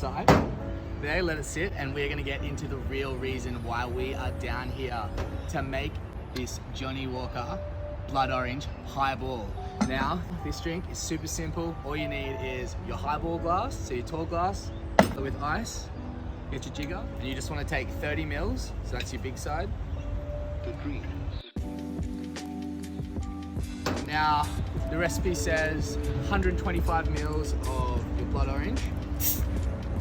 side. There, let it sit, and we're gonna get into the real reason why we are down here to make this Johnnie Walker Blood Orange Highball. Now, this drink is super simple. All you need is your highball glass, so your tall glass with ice, get your jigger, and you just wanna take 30 mils, so that's your big side. Now, the recipe says 125 mils of your blood orange,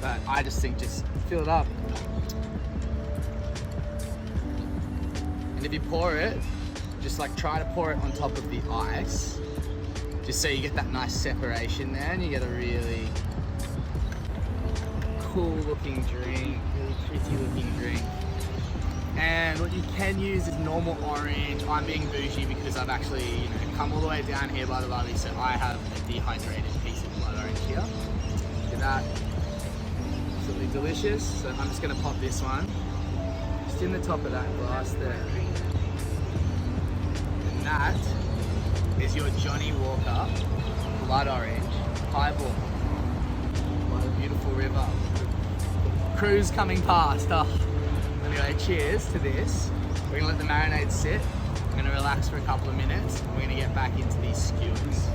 but I just think just fill it up. And if you pour it, just like try to pour it on top of the ice, just so you get that nice separation there and you get a really cool looking drink, really pretty looking drink. And what you can use is normal orange. I'm being bougie because I've actually, come all the way down here by the barbie, so I have a dehydrated piece of blood orange here. Look at that, absolutely delicious. So I'm just gonna pop this one just in the top of that glass there. And that is your Johnnie Walker Blood Orange Highball by the beautiful river. Cruise coming past. Oh. Anyway, cheers to this. We're gonna let the marinade sit. We're gonna relax for a couple of minutes. And we're gonna get back into these skewers.